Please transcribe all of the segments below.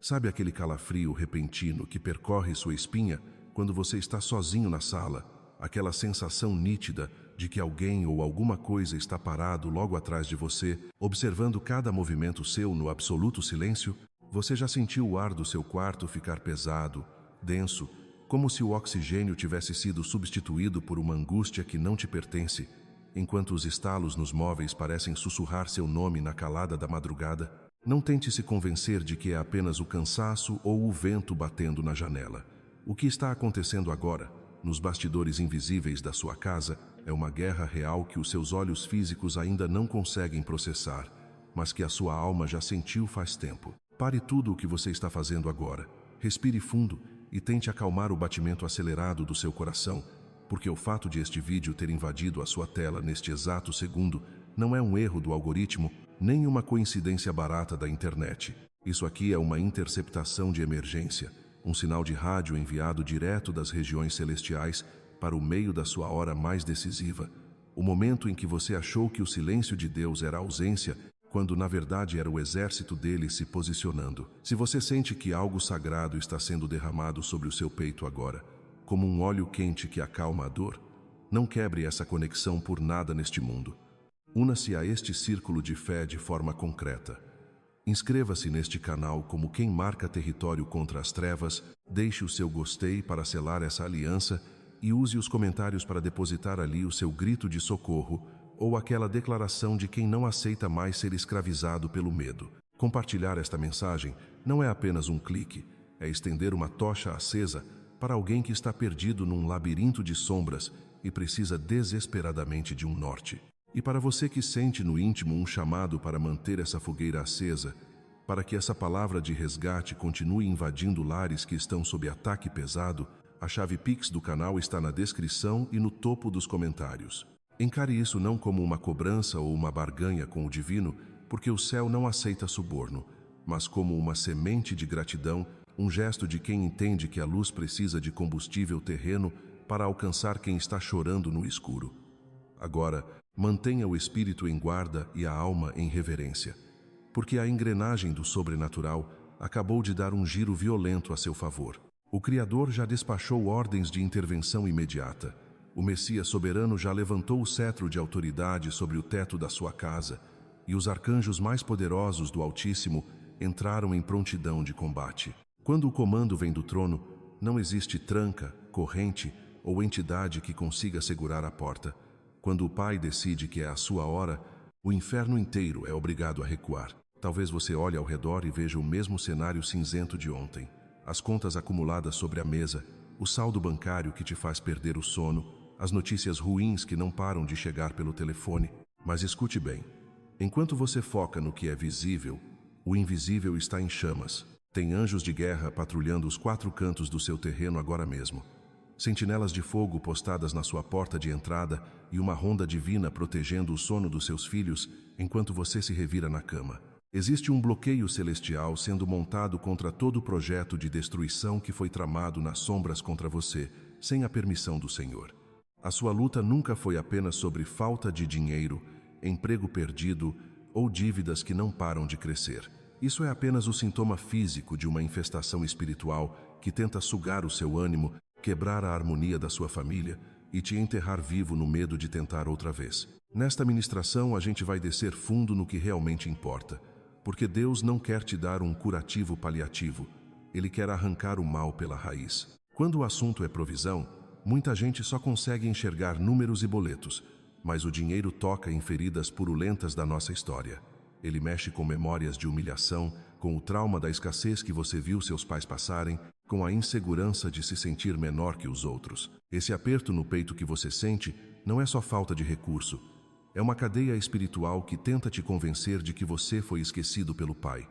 Sabe aquele calafrio repentino que percorre sua espinha quando você está sozinho na sala? Aquela sensação nítida de que alguém ou alguma coisa está parado logo atrás de você, observando cada movimento seu no absoluto silêncio? Você já sentiu o ar do seu quarto ficar pesado, denso, como se o oxigênio tivesse sido substituído por uma angústia que não te pertence, enquanto os estalos nos móveis parecem sussurrar seu nome na calada da madrugada? Não tente se convencer de que é apenas o cansaço ou o vento batendo na janela. O que está acontecendo agora, nos bastidores invisíveis da sua casa, é uma guerra real que os seus olhos físicos ainda não conseguem processar, mas que a sua alma já sentiu faz tempo. Pare tudo o que você está fazendo agora. Respire fundo e tente acalmar o batimento acelerado do seu coração, porque o fato de este vídeo ter invadido a sua tela neste exato segundo não é um erro do algoritmo, nem uma coincidência barata da internet. Isso aqui é uma interceptação de emergência, um sinal de rádio enviado direto das regiões celestiais para o meio da sua hora mais decisiva, o momento em que você achou que o silêncio de Deus era ausência, quando na verdade era o exército dele se posicionando. Se você sente que algo sagrado está sendo derramado sobre o seu peito agora, como um óleo quente que acalma a dor, não quebre essa conexão por nada neste mundo. Una-se a este círculo de fé de forma concreta. Inscreva-se neste canal como quem marca território contra as trevas, deixe o seu gostei para selar essa aliança e use os comentários para depositar ali o seu grito de socorro ou aquela declaração de quem não aceita mais ser escravizado pelo medo. Compartilhar esta mensagem não é apenas um clique, é estender uma tocha acesa para alguém que está perdido num labirinto de sombras e precisa desesperadamente de um norte. E para você que sente no íntimo um chamado para manter essa fogueira acesa, para que essa palavra de resgate continue invadindo lares que estão sob ataque pesado, a chave Pix do canal está na descrição e no topo dos comentários. Encare isso não como uma cobrança ou uma barganha com o divino, porque o céu não aceita suborno, mas como uma semente de gratidão, um gesto de quem entende que a luz precisa de combustível terreno para alcançar quem está chorando no escuro. Agora, mantenha o espírito em guarda e a alma em reverência, porque a engrenagem do sobrenatural acabou de dar um giro violento a seu favor. O Criador já despachou ordens de intervenção imediata. O Messias soberano já levantou o cetro de autoridade sobre o teto da sua casa, e os arcanjos mais poderosos do Altíssimo entraram em prontidão de combate. Quando o comando vem do trono, não existe tranca, corrente ou entidade que consiga segurar a porta. Quando o Pai decide que é a sua hora, o inferno inteiro é obrigado a recuar. Talvez você olhe ao redor e veja o mesmo cenário cinzento de ontem. As contas acumuladas sobre a mesa, o saldo bancário que te faz perder o sono, as notícias ruins que não param de chegar pelo telefone. Mas escute bem, enquanto você foca no que é visível, o invisível está em chamas. Tem anjos de guerra patrulhando os 4 cantos do seu terreno agora mesmo. Sentinelas de fogo postadas na sua porta de entrada e uma ronda divina protegendo o sono dos seus filhos enquanto você se revira na cama. Existe um bloqueio celestial sendo montado contra todo o projeto de destruição que foi tramado nas sombras contra você, sem a permissão do Senhor. A sua luta nunca foi apenas sobre falta de dinheiro, emprego perdido ou dívidas que não param de crescer. Isso é apenas o sintoma físico de uma infestação espiritual que tenta sugar o seu ânimo, quebrar a harmonia da sua família e te enterrar vivo no medo de tentar outra vez. Nesta ministração, a gente vai descer fundo no que realmente importa, porque Deus não quer te dar um curativo paliativo, Ele quer arrancar o mal pela raiz. Quando o assunto é provisão, muita gente só consegue enxergar números e boletos, mas o dinheiro toca em feridas purulentas da nossa história. Ele mexe com memórias de humilhação, com o trauma da escassez que você viu seus pais passarem, com a insegurança de se sentir menor que os outros. Esse aperto no peito que você sente não é só falta de recurso. É uma cadeia espiritual que tenta te convencer de que você foi esquecido pelo Pai.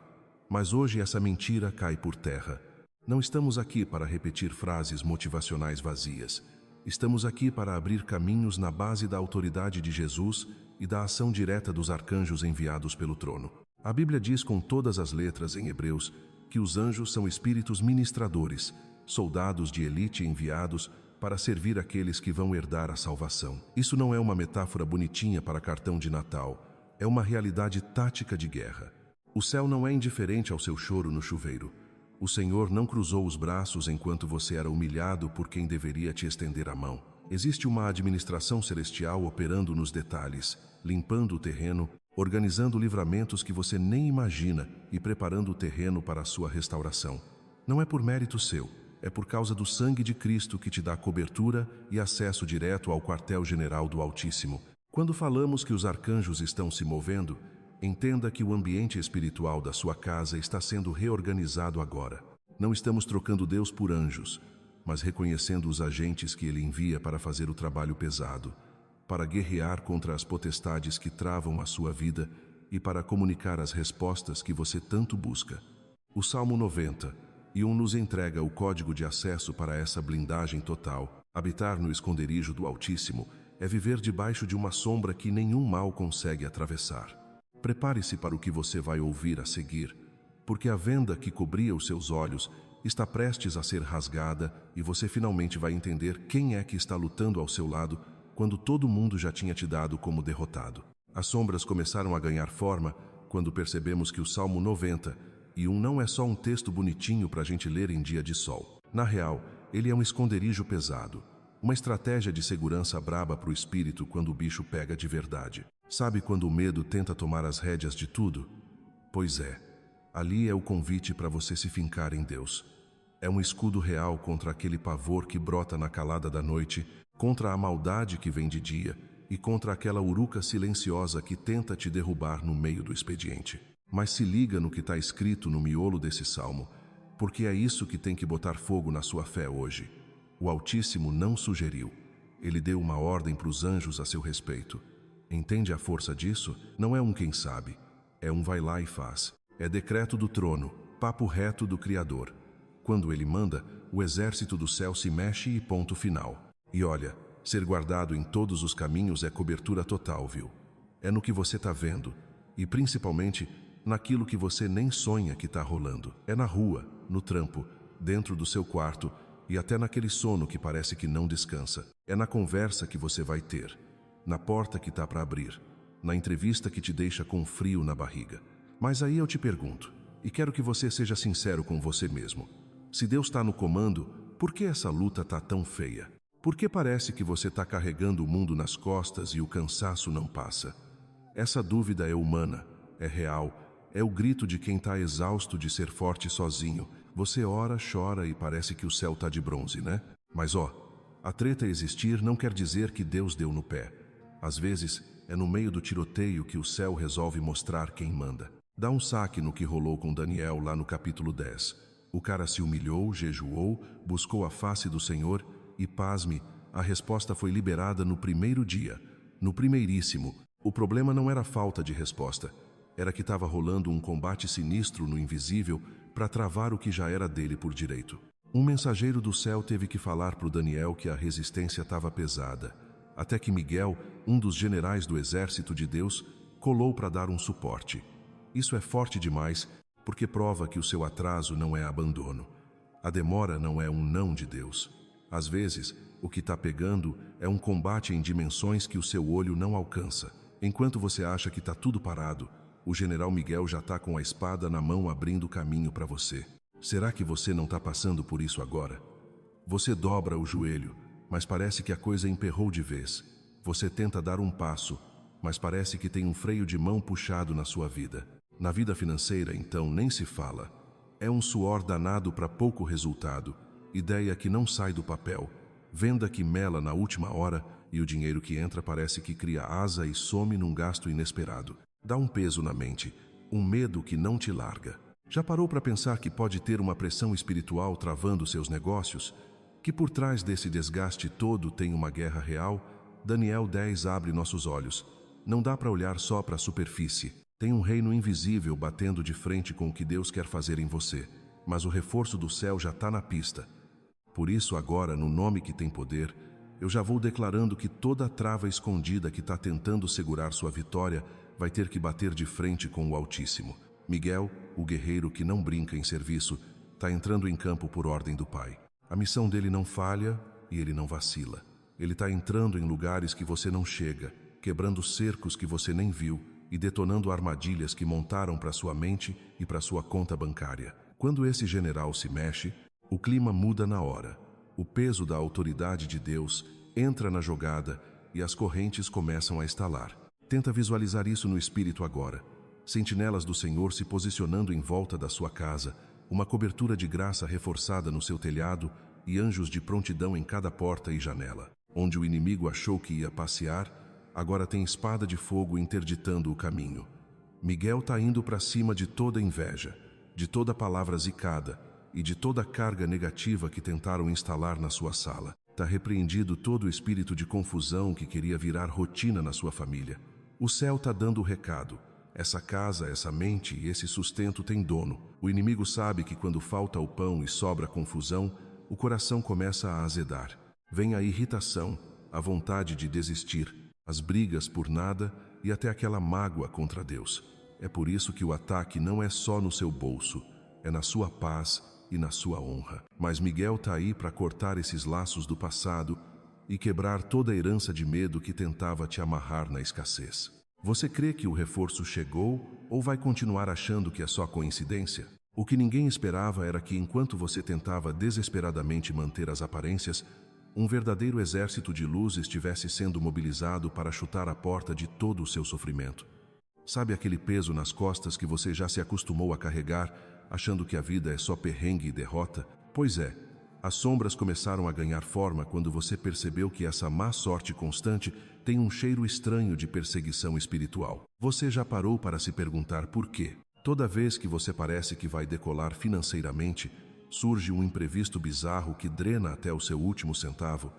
Mas hoje essa mentira cai por terra. Não estamos aqui para repetir frases motivacionais vazias. Estamos aqui para abrir caminhos na base da autoridade de Jesus e da ação direta dos arcanjos enviados pelo trono. A Bíblia diz com todas as letras em Hebreus que os anjos são espíritos ministradores, soldados de elite enviados para servir aqueles que vão herdar a salvação. Isso não é uma metáfora bonitinha para cartão de Natal, é uma realidade tática de guerra. O céu não é indiferente ao seu choro no chuveiro. O Senhor não cruzou os braços enquanto você era humilhado por quem deveria te estender a mão. Existe uma administração celestial operando nos detalhes, limpando o terreno, organizando livramentos que você nem imagina e preparando o terreno para a sua restauração. Não é por mérito seu, é por causa do sangue de Cristo que te dá cobertura e acesso direto ao quartel-general do Altíssimo. Quando falamos que os arcanjos estão se movendo, entenda que o ambiente espiritual da sua casa está sendo reorganizado agora. Não estamos trocando Deus por anjos, mas reconhecendo os agentes que Ele envia para fazer o trabalho pesado, para guerrear contra as potestades que travam a sua vida e para comunicar as respostas que você tanto busca. O Salmo 91 nos entrega o código de acesso para essa blindagem total. Habitar no esconderijo do Altíssimo é viver debaixo de uma sombra que nenhum mal consegue atravessar. Prepare-se para o que você vai ouvir a seguir, porque a venda que cobria os seus olhos está prestes a ser rasgada e você finalmente vai entender quem é que está lutando ao seu lado quando todo mundo já tinha te dado como derrotado. As sombras começaram a ganhar forma quando percebemos que o Salmo 91 não é só um texto bonitinho para a gente ler em dia de sol. Na real, ele é um esconderijo pesado, uma estratégia de segurança braba para o espírito quando o bicho pega de verdade. Sabe quando o medo tenta tomar as rédeas de tudo? Pois é, ali é o convite para você se fincar em Deus. É um escudo real contra aquele pavor que brota na calada da noite, contra a maldade que vem de dia e contra aquela uruca silenciosa que tenta te derrubar no meio do expediente. Mas se liga no que está escrito no miolo desse salmo, porque é isso que tem que botar fogo na sua fé hoje. O Altíssimo não sugeriu. Ele deu uma ordem para os anjos a seu respeito. Entende a força disso? Não é um quem sabe. É um vai lá e faz. É decreto do trono, papo reto do Criador. Quando ele manda, o exército do céu se mexe e ponto final. E olha, ser guardado em todos os caminhos é cobertura total, viu? É no que você está vendo. E principalmente naquilo que você nem sonha que está rolando. É na rua, no trampo, dentro do seu quarto e até naquele sono que parece que não descansa. É na conversa que você vai ter, na porta que está para abrir, na entrevista que te deixa com frio na barriga. Mas aí eu te pergunto, e quero que você seja sincero com você mesmo. Se Deus está no comando, por que essa luta está tão feia? Por que parece que você está carregando o mundo nas costas e o cansaço não passa? Essa dúvida é humana, é real, é o grito de quem está exausto de ser forte sozinho. Você ora, chora e parece que o céu está de bronze, né? Mas a treta existir não quer dizer que Deus deu no pé. Às vezes, é no meio do tiroteio que o céu resolve mostrar quem manda. Dá um saque no que rolou com Daniel lá no capítulo 10. O cara se humilhou, jejuou, buscou a face do Senhor e, pasme, a resposta foi liberada no primeiro dia, no primeiríssimo. O problema não era a falta de resposta. Era que estava rolando um combate sinistro no invisível para travar o que já era dele por direito. Um mensageiro do céu teve que falar para o Daniel que a resistência estava pesada, até que Miguel, um dos generais do exército de Deus, colou para dar um suporte. Isso é forte demais, porque prova que o seu atraso não é abandono. A demora não é um não de Deus. Às vezes, o que está pegando é um combate em dimensões que o seu olho não alcança. Enquanto você acha que está tudo parado, o general Miguel já está com a espada na mão abrindo caminho para você. Será que você não está passando por isso agora? Você dobra o joelho, mas parece que a coisa emperrou de vez. Você tenta dar um passo, mas parece que tem um freio de mão puxado na sua vida. Na vida financeira, então, nem se fala. É um suor danado para pouco resultado, ideia que não sai do papel, venda que mela na última hora e o dinheiro que entra parece que cria asa e some num gasto inesperado. Dá um peso na mente, um medo que não te larga. Já parou para pensar que pode ter uma pressão espiritual travando seus negócios? Que por trás desse desgaste todo tem uma guerra real? Daniel 10 abre nossos olhos. Não dá para olhar só para a superfície. Tem um reino invisível batendo de frente com o que Deus quer fazer em você. Mas o reforço do céu já está na pista. Por isso agora, no nome que tem poder, eu já vou declarando que toda trava escondida que está tentando segurar sua vitória vai ter que bater de frente com o Altíssimo. Miguel, o guerreiro que não brinca em serviço, está entrando em campo por ordem do Pai. A missão dele não falha e ele não vacila. Ele está entrando em lugares que você não chega, quebrando cercos que você nem viu e detonando armadilhas que montaram para sua mente e para sua conta bancária. Quando esse general se mexe, o clima muda na hora. O peso da autoridade de Deus entra na jogada e as correntes começam a estalar. Tenta visualizar isso no espírito agora. Sentinelas do Senhor se posicionando em volta da sua casa, uma cobertura de graça reforçada no seu telhado e anjos de prontidão em cada porta e janela. Onde o inimigo achou que ia passear, agora tem espada de fogo interditando o caminho. Miguel está indo para cima de toda inveja, de toda palavra zicada e de toda carga negativa que tentaram instalar na sua sala. Está repreendido todo o espírito de confusão que queria virar rotina na sua família. O céu está dando o recado. Essa casa, essa mente e esse sustento têm dono. O inimigo sabe que quando falta o pão e sobra confusão, o coração começa a azedar. Vem a irritação, a vontade de desistir, as brigas por nada e até aquela mágoa contra Deus. É por isso que o ataque não é só no seu bolso, é na sua paz e na sua honra. Mas Miguel está aí para cortar esses laços do passado e quebrar toda a herança de medo que tentava te amarrar na escassez. Você crê que o reforço chegou ou vai continuar achando que é só coincidência? O que ninguém esperava era que, enquanto você tentava desesperadamente manter as aparências, um verdadeiro exército de luz estivesse sendo mobilizado para chutar a porta de todo o seu sofrimento. Sabe aquele peso nas costas que você já se acostumou a carregar, achando que a vida é só perrengue e derrota? Pois é, as sombras começaram a ganhar forma quando você percebeu que essa má sorte constante tem um cheiro estranho de perseguição espiritual. Você já parou para se perguntar por quê? Toda vez que você parece que vai decolar financeiramente, surge um imprevisto bizarro que drena até o seu último centavo.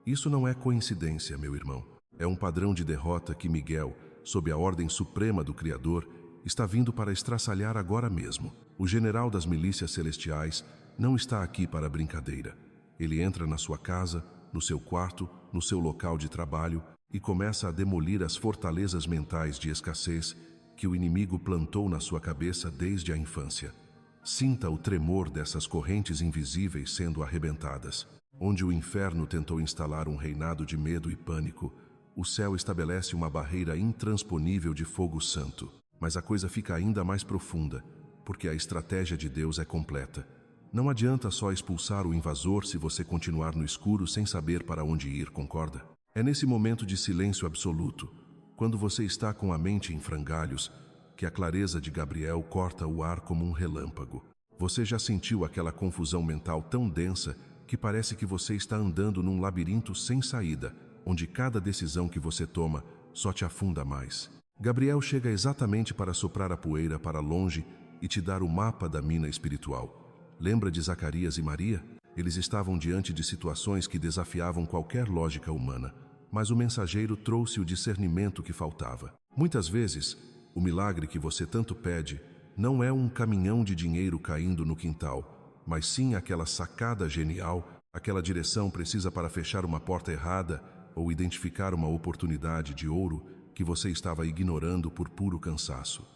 Isso não é coincidência, meu irmão. É um padrão de derrota que Miguel, sob a ordem suprema do Criador, está vindo para estraçalhar agora mesmo. O general das milícias celestiais não está aqui para brincadeira. Ele entra na sua casa, no seu quarto, no seu local de trabalho e começa a demolir as fortalezas mentais de escassez que o inimigo plantou na sua cabeça desde a infância. Sinta o tremor dessas correntes invisíveis sendo arrebentadas. Onde o inferno tentou instalar um reinado de medo e pânico, o céu estabelece uma barreira intransponível de fogo santo. Mas a coisa fica ainda mais profunda, porque a estratégia de Deus é completa. Não adianta só expulsar o invasor se você continuar no escuro sem saber para onde ir, concorda? É nesse momento de silêncio absoluto, quando você está com a mente em frangalhos, que a clareza de Gabriel corta o ar como um relâmpago. Você já sentiu aquela confusão mental tão densa que parece que você está andando num labirinto sem saída, onde cada decisão que você toma só te afunda mais. Gabriel chega exatamente para soprar a poeira para longe e te dar o mapa da mina espiritual. Lembra de Zacarias e Maria? Eles estavam diante de situações que desafiavam qualquer lógica humana, mas o mensageiro trouxe o discernimento que faltava. Muitas vezes, o milagre que você tanto pede não é um caminhão de dinheiro caindo no quintal, mas sim aquela sacada genial, aquela direção precisa para fechar uma porta errada ou identificar uma oportunidade de ouro que você estava ignorando por puro cansaço.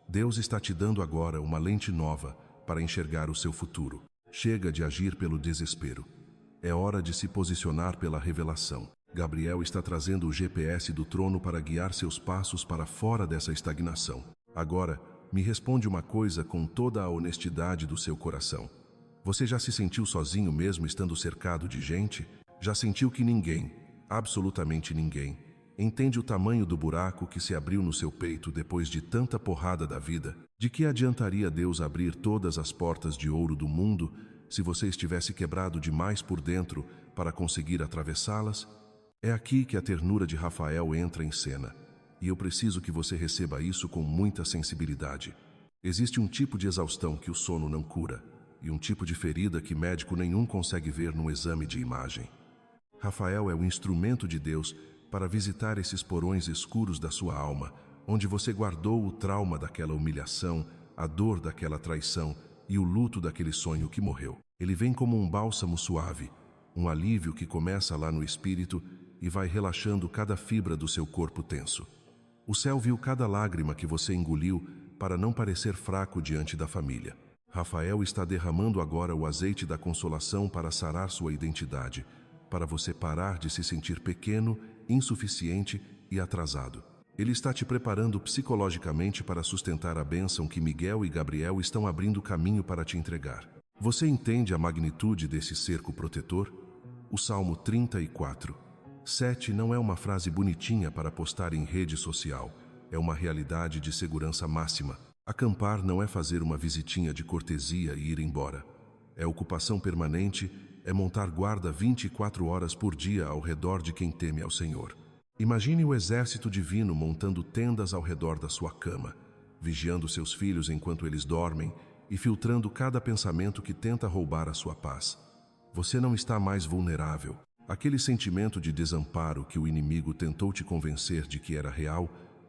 Deus está te dando agora uma lente nova para enxergar o seu futuro. Chega de agir pelo desespero. É hora de se posicionar pela revelação. Gabriel está trazendo o GPS do trono para guiar seus passos para fora dessa estagnação. Agora, me responde uma coisa com toda a honestidade do seu coração. Você já se sentiu sozinho mesmo estando cercado de gente? Já sentiu que ninguém, absolutamente ninguém, entende o tamanho do buraco que se abriu no seu peito depois de tanta porrada da vida? De que adiantaria Deus abrir todas as portas de ouro do mundo se você estivesse quebrado demais por dentro para conseguir atravessá-las? É aqui que a ternura de Rafael entra em cena, e eu preciso que você receba isso com muita sensibilidade. Existe um tipo de exaustão que o sono não cura, e um tipo de ferida que médico nenhum consegue ver num exame de imagem. Rafael é o instrumento de Deus para visitar esses porões escuros da sua alma, onde você guardou o trauma daquela humilhação, a dor daquela traição e o luto daquele sonho que morreu. Ele vem como um bálsamo suave, um alívio que começa lá no espírito e vai relaxando cada fibra do seu corpo tenso. O céu viu cada lágrima que você engoliu para não parecer fraco diante da família. Rafael está derramando agora o azeite da consolação para sarar sua identidade, para você parar de se sentir pequeno, insuficiente e atrasado. Ele está te preparando psicologicamente para sustentar a bênção que Miguel e Gabriel estão abrindo caminho para te entregar. Você entende a magnitude desse cerco protetor? O Salmo 34:7 não é uma frase bonitinha para postar em rede social. É uma realidade de segurança máxima. Acampar não é fazer uma visitinha de cortesia e ir embora. É ocupação permanente, é montar guarda 24 horas por dia ao redor de quem teme ao Senhor. Imagine o exército divino montando tendas ao redor da sua cama, vigiando seus filhos enquanto eles dormem e filtrando cada pensamento que tenta roubar a sua paz. Você não está mais vulnerável. Aquele sentimento de desamparo que o inimigo tentou te convencer de que era real,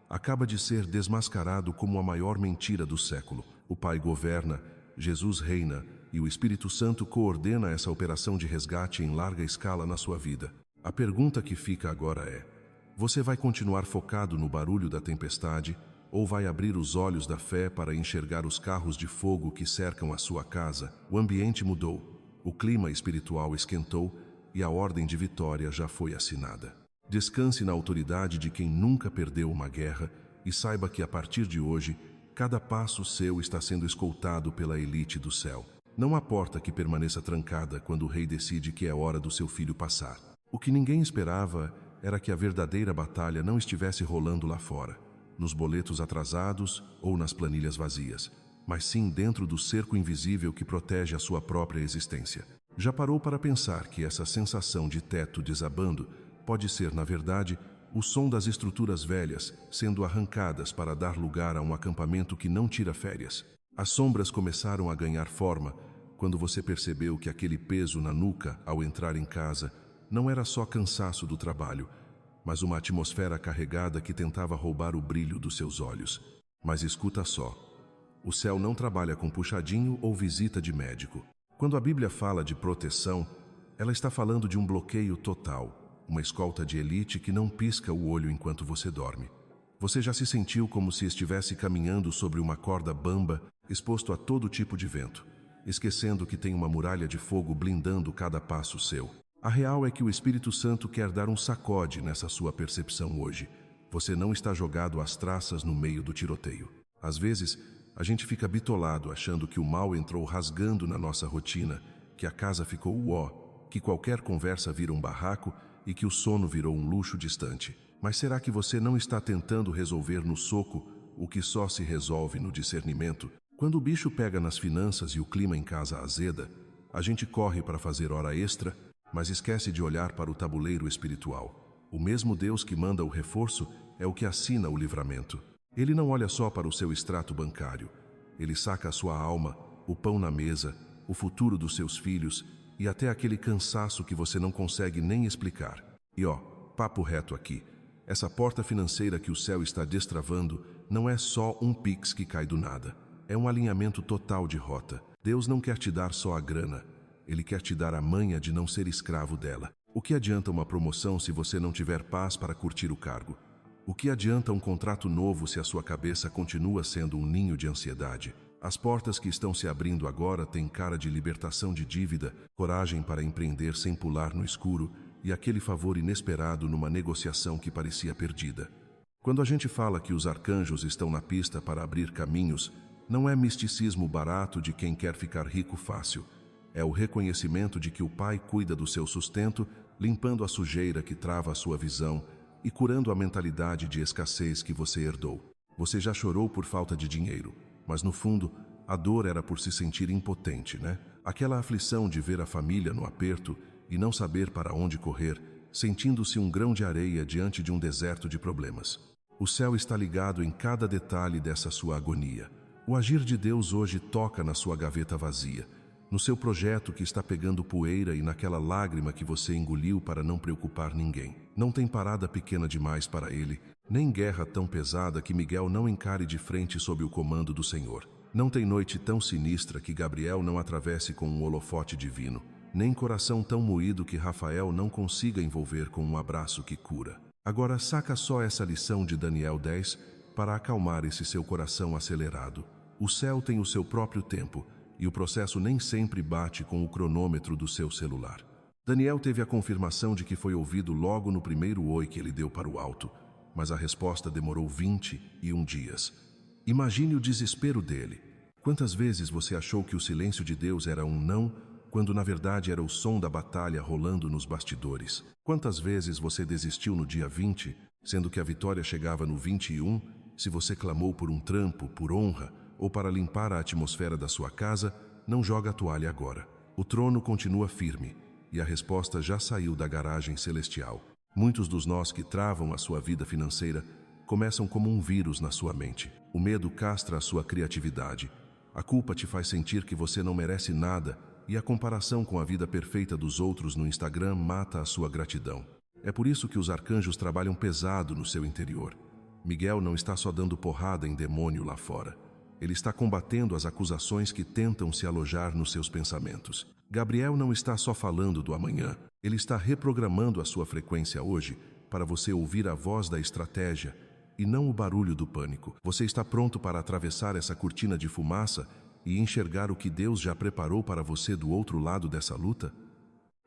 acaba de ser desmascarado como a maior mentira do século. O Pai governa, Jesus reina e o Espírito Santo coordena essa operação de resgate em larga escala na sua vida. A pergunta que fica agora é: você vai continuar focado no barulho da tempestade ou vai abrir os olhos da fé para enxergar os carros de fogo que cercam a sua casa? O ambiente mudou. O clima espiritual esquentou e a ordem de vitória já foi assinada. Descanse na autoridade de quem nunca perdeu uma guerra e saiba que a partir de hoje, cada passo seu está sendo escoltado pela elite do céu. Não há porta que permaneça trancada quando o rei decide que é hora do seu filho passar. O que ninguém esperava era que a verdadeira batalha não estivesse rolando lá fora, nos boletos atrasados ou nas planilhas vazias, mas sim dentro do cerco invisível que protege a sua própria existência. Já parou para pensar que essa sensação de teto desabando pode ser, na verdade, o som das estruturas velhas sendo arrancadas para dar lugar a um acampamento que não tira férias? As sombras começaram a ganhar forma quando você percebeu que aquele peso na nuca ao entrar em casa não era só cansaço do trabalho, mas uma atmosfera carregada que tentava roubar o brilho dos seus olhos. Mas escuta só. O céu não trabalha com puxadinho ou visita de médico. Quando a Bíblia fala de proteção, ela está falando de um bloqueio total, uma escolta de elite que não pisca o olho enquanto você dorme. Você já se sentiu como se estivesse caminhando sobre uma corda bamba, exposto a todo tipo de vento, esquecendo que tem uma muralha de fogo blindando cada passo seu? A real é que o Espírito Santo quer dar um sacode nessa sua percepção hoje. Você não está jogado às traças no meio do tiroteio. Às vezes, a gente fica bitolado achando que o mal entrou rasgando na nossa rotina, que a casa ficou uó, que qualquer conversa vira um barraco e que o sono virou um luxo distante. Mas será que você não está tentando resolver no soco o que só se resolve no discernimento? Quando o bicho pega nas finanças e o clima em casa azeda, a gente corre para fazer hora extra, mas esquece de olhar para o tabuleiro espiritual. O mesmo Deus que manda o reforço é o que assina o livramento. Ele não olha só para o seu extrato bancário. Ele saca a sua alma, o pão na mesa, o futuro dos seus filhos e até aquele cansaço que você não consegue nem explicar. E papo reto aqui. Essa porta financeira que o céu está destravando não é só um pix que cai do nada. É um alinhamento total de rota. Deus não quer te dar só a grana. Ele quer te dar a manha de não ser escravo dela. O que adianta uma promoção se você não tiver paz para curtir o cargo? O que adianta um contrato novo se a sua cabeça continua sendo um ninho de ansiedade? As portas que estão se abrindo agora têm cara de libertação de dívida, coragem para empreender sem pular no escuro e aquele favor inesperado numa negociação que parecia perdida. Quando a gente fala que os arcanjos estão na pista para abrir caminhos, não é misticismo barato de quem quer ficar rico fácil. É o reconhecimento de que o Pai cuida do seu sustento, limpando a sujeira que trava a sua visão e curando a mentalidade de escassez que você herdou. Você já chorou por falta de dinheiro, mas no fundo, a dor era por se sentir impotente, né? Aquela aflição de ver a família no aperto e não saber para onde correr, sentindo-se um grão de areia diante de um deserto de problemas. O céu está ligado em cada detalhe dessa sua agonia. O agir de Deus hoje toca na sua gaveta vazia, no seu projeto que está pegando poeira e naquela lágrima que você engoliu para não preocupar ninguém. Não tem parada pequena demais para ele, nem guerra tão pesada que Miguel não encare de frente sob o comando do Senhor. Não tem noite tão sinistra que Gabriel não atravesse com um holofote divino, nem coração tão moído que Rafael não consiga envolver com um abraço que cura. Agora saca só essa lição de Daniel 10 para acalmar esse seu coração acelerado. O céu tem o seu próprio tempo, e o processo nem sempre bate com o cronômetro do seu celular. Daniel teve a confirmação de que foi ouvido logo no primeiro oi que ele deu para o alto. mas a resposta demorou 21 dias. Imagine o desespero dele. Quantas vezes você achou que o silêncio de Deus era um não, quando na verdade era o som da batalha rolando nos bastidores? Quantas vezes você desistiu no dia 20, sendo que a vitória chegava no 21, se você clamou por um trampo, por honra, ou para limpar a atmosfera da sua casa, não joga a toalha agora. O trono continua firme, e a resposta já saiu da garagem celestial. Muitos dos nós que travam a sua vida financeira começam como um vírus na sua mente. O medo castra a sua criatividade. A culpa te faz sentir que você não merece nada, e a comparação com a vida perfeita dos outros no Instagram mata a sua gratidão. É por isso que os arcanjos trabalham pesado no seu interior. Miguel não está só dando porrada em demônio lá fora. Ele está combatendo as acusações que tentam se alojar nos seus pensamentos. Gabriel não está só falando do amanhã. Ele está reprogramando a sua frequência hoje para você ouvir a voz da estratégia e não o barulho do pânico. Você está pronto para atravessar essa cortina de fumaça e enxergar o que Deus já preparou para você do outro lado dessa luta?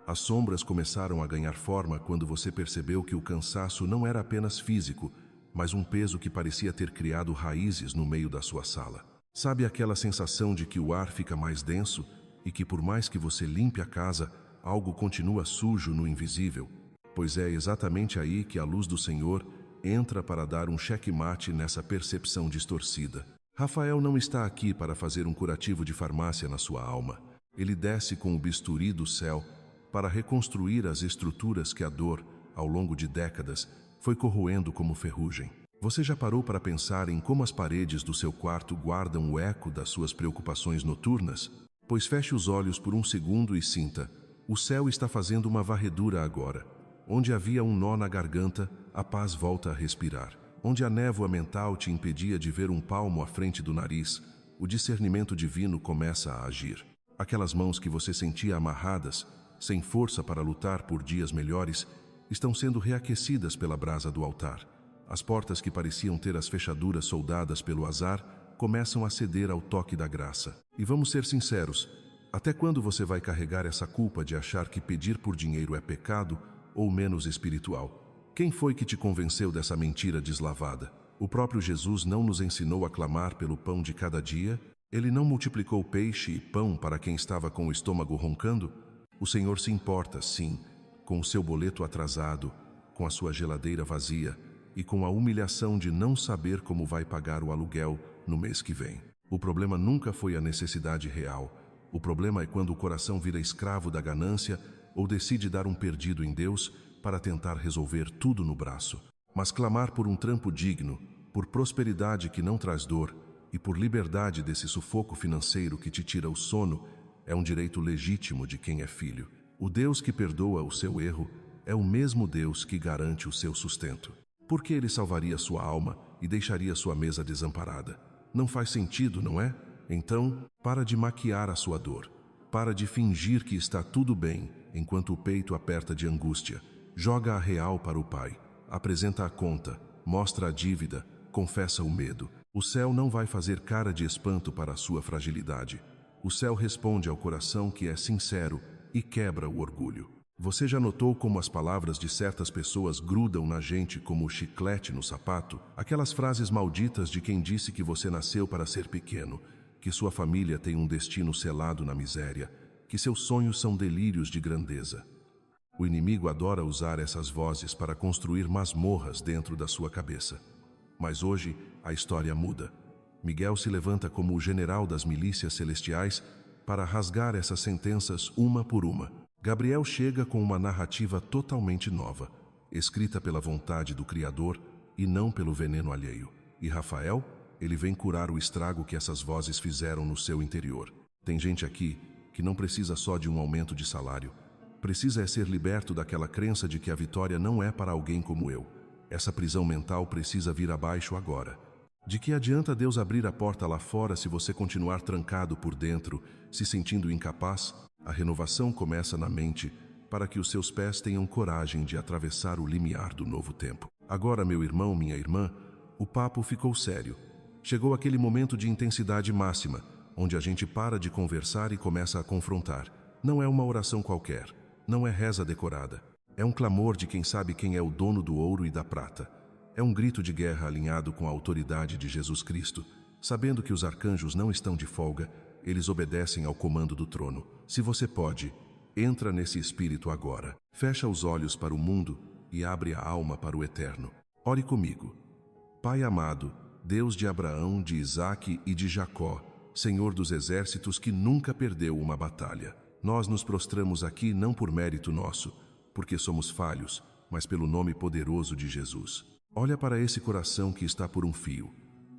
As sombras começaram a ganhar forma quando você percebeu que o cansaço não era apenas físico, mas um peso que parecia ter criado raízes no meio da sua sala. Sabe aquela sensação de que o ar fica mais denso e que por mais que você limpe a casa, algo continua sujo no invisível? Pois é exatamente aí que a luz do Senhor entra para dar um checkmate nessa percepção distorcida. Rafael não está aqui para fazer um curativo de farmácia na sua alma. Ele desce com o bisturi do céu para reconstruir as estruturas que a dor, ao longo de décadas, foi corroendo como ferrugem. Você já parou para pensar em como as paredes do seu quarto guardam o eco das suas preocupações noturnas? Pois feche os olhos por um segundo e sinta: o céu está fazendo uma varredura agora. Onde havia um nó na garganta, a paz volta a respirar. Onde a névoa mental te impedia de ver um palmo à frente do nariz, o discernimento divino começa a agir. Aquelas mãos que você sentia amarradas, sem força para lutar por dias melhores, estão sendo reaquecidas pela brasa do altar. As portas que pareciam ter as fechaduras soldadas pelo azar começam a ceder ao toque da graça. E vamos ser sinceros, até quando você vai carregar essa culpa de achar que pedir por dinheiro é pecado ou menos espiritual? Quem foi que te convenceu dessa mentira deslavada? O próprio Jesus não nos ensinou a clamar pelo pão de cada dia? Ele não multiplicou peixe e pão para quem estava com o estômago roncando? O Senhor se importa, sim, com o seu boleto atrasado, com a sua geladeira vazia e com a humilhação de não saber como vai pagar o aluguel no mês que vem. O problema nunca foi a necessidade real. O problema é quando o coração vira escravo da ganância ou decide dar um perdido em Deus para tentar resolver tudo no braço. Mas clamar por um trampo digno, por prosperidade que não traz dor e por liberdade desse sufoco financeiro que te tira o sono é um direito legítimo de quem é filho. O Deus que perdoa o seu erro é o mesmo Deus que garante o seu sustento. Por que ele salvaria sua alma e deixaria sua mesa desamparada? Não faz sentido, não é? Então, para de maquiar a sua dor. Para de fingir que está tudo bem enquanto o peito aperta de angústia. Joga a real para o Pai. Apresenta a conta, mostra a dívida, confessa o medo. O céu não vai fazer cara de espanto para a sua fragilidade. O céu responde ao coração que é sincero e quebra o orgulho. Você já notou como as palavras de certas pessoas grudam na gente como chiclete no sapato? Aquelas frases malditas de quem disse que você nasceu para ser pequeno, que sua família tem um destino selado na miséria, que seus sonhos são delírios de grandeza. O inimigo adora usar essas vozes para construir masmorras dentro da sua cabeça. Mas hoje a história muda. Miguel se levanta como o general das milícias celestiais para rasgar essas sentenças uma por uma. Gabriel chega com uma narrativa totalmente nova, escrita pela vontade do Criador e não pelo veneno alheio. E Rafael, ele vem curar o estrago que essas vozes fizeram no seu interior. Tem gente aqui que não precisa só de um aumento de salário. Precisa é ser liberto daquela crença de que a vitória não é para alguém como eu. Essa prisão mental precisa vir abaixo agora. De que adianta Deus abrir a porta lá fora se você continuar trancado por dentro, se sentindo incapaz? A renovação começa na mente para que os seus pés tenham coragem de atravessar o limiar do novo tempo. Agora, meu irmão, minha irmã, o papo ficou sério. Chegou aquele momento de intensidade máxima, onde a gente para de conversar e começa a confrontar. Não é uma oração qualquer, não é reza decorada. É um clamor de quem sabe quem é o dono do ouro e da prata. É um grito de guerra alinhado com a autoridade de Jesus Cristo. Sabendo que os arcanjos não estão de folga, eles obedecem ao comando do trono. Se você pode, entra nesse espírito agora. Fecha os olhos para o mundo e abre a alma para o eterno. Ore comigo. Pai amado, Deus de Abraão, de Isaque e de Jacó, Senhor dos exércitos que nunca perdeu uma batalha. Nós nos prostramos aqui não por mérito nosso, porque somos falhos, mas pelo nome poderoso de Jesus. Olha para esse coração que está por um fio.